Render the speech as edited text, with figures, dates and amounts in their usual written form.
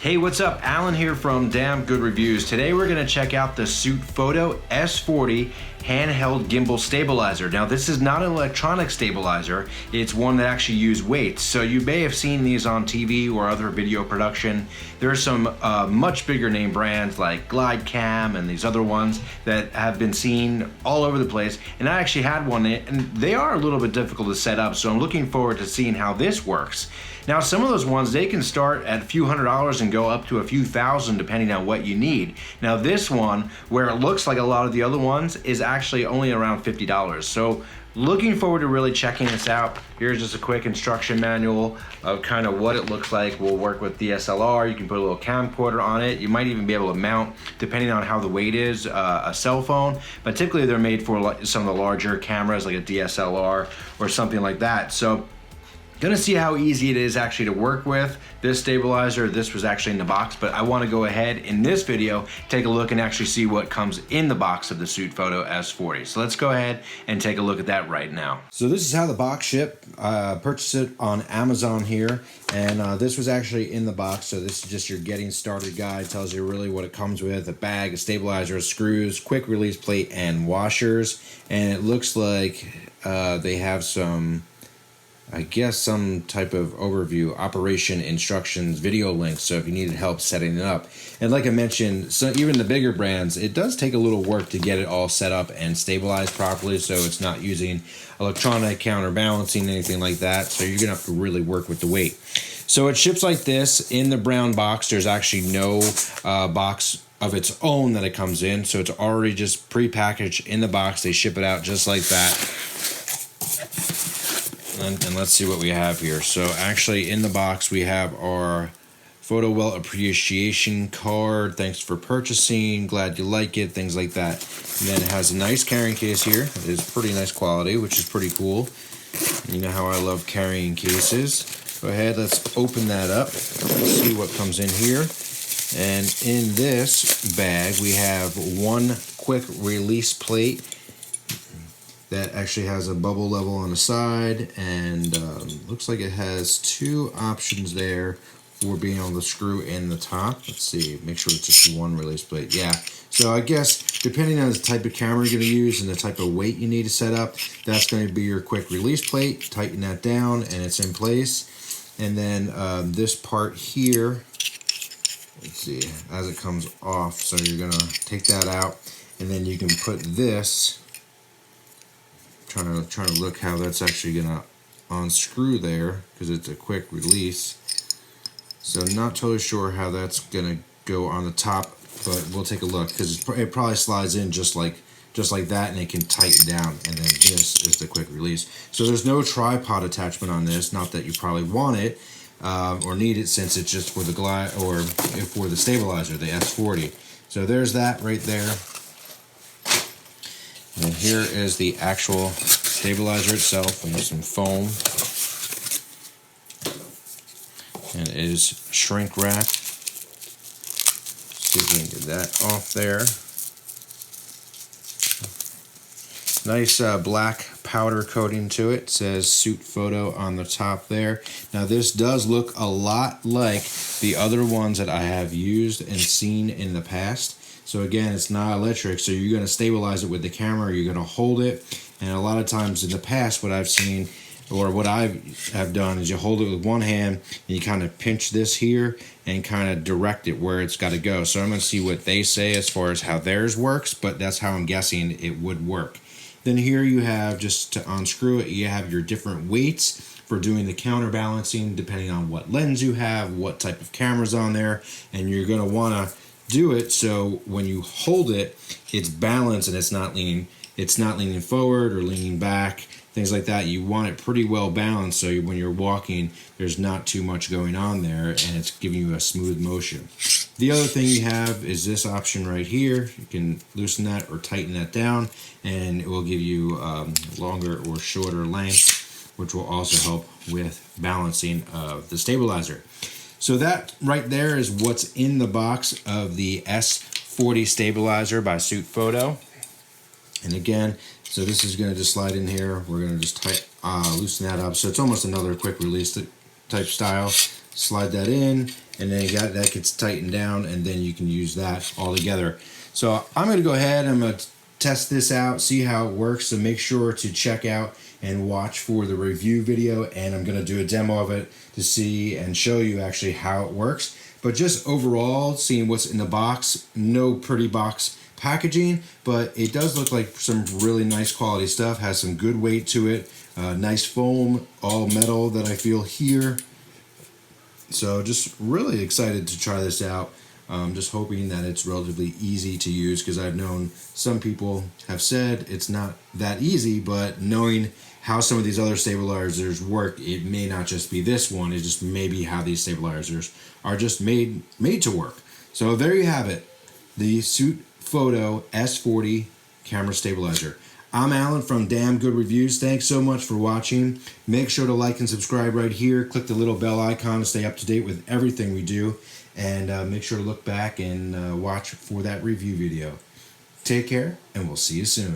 Hey, what's up? Alan here from Damn Good Reviews. Today we're going to check out the Sutefoto S40 Handheld Gimbal Stabilizer. Now this is not an electronic stabilizer, it's one that actually uses weights. So you may have seen these on TV or other video production. There are some much bigger name brands like GlideCam and these other ones that have been seen all over the place. And I actually had one and they are a little bit difficult to set up, so I'm looking forward to seeing how this works. Now some of those ones, they can start at a few $100s and go up to a few thousand depending on what you need. Now this one, where it looks like a lot of the other ones, is actually only around $50. So looking forward to really checking this out. Here's just a quick instruction manual of kind of what it looks like. We'll work with DSLR. You can put a little camcorder on it. You might even be able to mount, depending on how the weight is, a cell phone. But typically they're made for some of the larger cameras like a DSLR or something like that. So gonna see how easy it is actually to work with. This stabilizer, this was actually in the box, but I wanna go ahead in this video, take a look and actually see what comes in the box of the Sutefoto S40. So let's go ahead and take a look at that right now. So this is how the box shipped. Purchased it on Amazon here, and this was actually in the box. So this is just your getting started guide. Tells you really what it comes with: a bag, a stabilizer, screws, quick release plate, and washers. And it looks like they have some, I guess, some type of overview, operation instructions, video links, so if you needed help setting it up. And like I mentioned, so even the bigger brands, it does take a little work to get it all set up and stabilized properly, so it's not using electronic counterbalancing, anything like that, so you're gonna have to really work with the weight. So it ships like this in the brown box. There's actually no box of its own that it comes in, so it's already just pre-packaged in the box. They ship it out just like that. And let's see what we have here. So actually in the box we have our photo well appreciation card. Thanks for purchasing, glad you like it, things like that. And then it has a nice carrying case here. It is pretty nice quality, which is pretty cool. You know how I love carrying cases. Go ahead, let's open that up. Let's see what comes in here. And in this bag we have one quick release plate that actually has a bubble level on the side, and looks like it has two options there for being able to screw in the top. Let's see, make sure it's just one release plate. Yeah, so I guess depending on the type of camera you're gonna use and the type of weight you need to set up, that's gonna be your quick release plate. Tighten that down and it's in place. And then this part here, let's see, as it comes off, so you're gonna take that out, and then you can put this, trying to look how that's actually gonna unscrew there, because it's a quick release. So not totally sure how that's gonna go on the top, but we'll take a look, because it probably slides in just like that, and it can tighten down. And then this is the quick release. So there's no tripod attachment on this. Not that you probably want it or need it, since it's just for the glide or for the stabilizer, the S40. So there's that right there. And here is the actual stabilizer itself. We have some foam, and it is shrink wrapped. See if we can get that off there. Nice black powder coating to it. It says Sutefoto on the top there. Now this does look a lot like the other ones that I have used and seen in the past. So again, it's not electric, so you're going to stabilize it with the camera, you're going to hold it, and a lot of times in the past what I've seen, or what I have done, is you hold it with one hand and you kind of pinch this here and kind of direct it where it's got to go. So I'm going to see what they say as far as how theirs works, but that's how I'm guessing it would work. Then here you have, just to unscrew it, you have your different weights for doing the counterbalancing depending on what lens you have, what type of camera's on there, and you're going to want to do it so when you hold it, it's balanced and it's not leaning forward or leaning back, things like that. You want it pretty well balanced, so when you're walking, there's not too much going on there, and it's giving you a smooth motion. The other thing you have is this option right here. You can loosen that or tighten that down, and it will give you longer or shorter length, which will also help with balancing of the stabilizer. So that right there is what's in the box of the S40 stabilizer by Sutefoto. And again, so this is going to just slide in here. We're going to just loosen that up. So it's almost another quick release type style. slide that in, and then that gets tightened down, and then you can use that all together. So I'm going to go ahead, I'm going to test this out, see how it works. So make sure to check out and watch for the review video, and I'm going to do a demo of it to see and show you actually how it works. But just overall, seeing what's in the box, no pretty box packaging, but it does look like some really nice quality stuff, has some good weight to it, nice foam, all metal that I feel here. So just really excited to try this out. Just hoping that it's relatively easy to use, because I've known some people have said it's not that easy, but knowing how some of these other stabilizers work, it may not just be this one, it just may be how these stabilizers are just made to work. So there you have it, the Sutefoto S40 Camera Stabilizer. I'm Alan from Damn Good Reviews. Thanks so much for watching. Make sure to like and subscribe right here. Click the little bell icon to stay up to date with everything we do. And make sure to look back and watch for that review video. Take care, and we'll see you soon.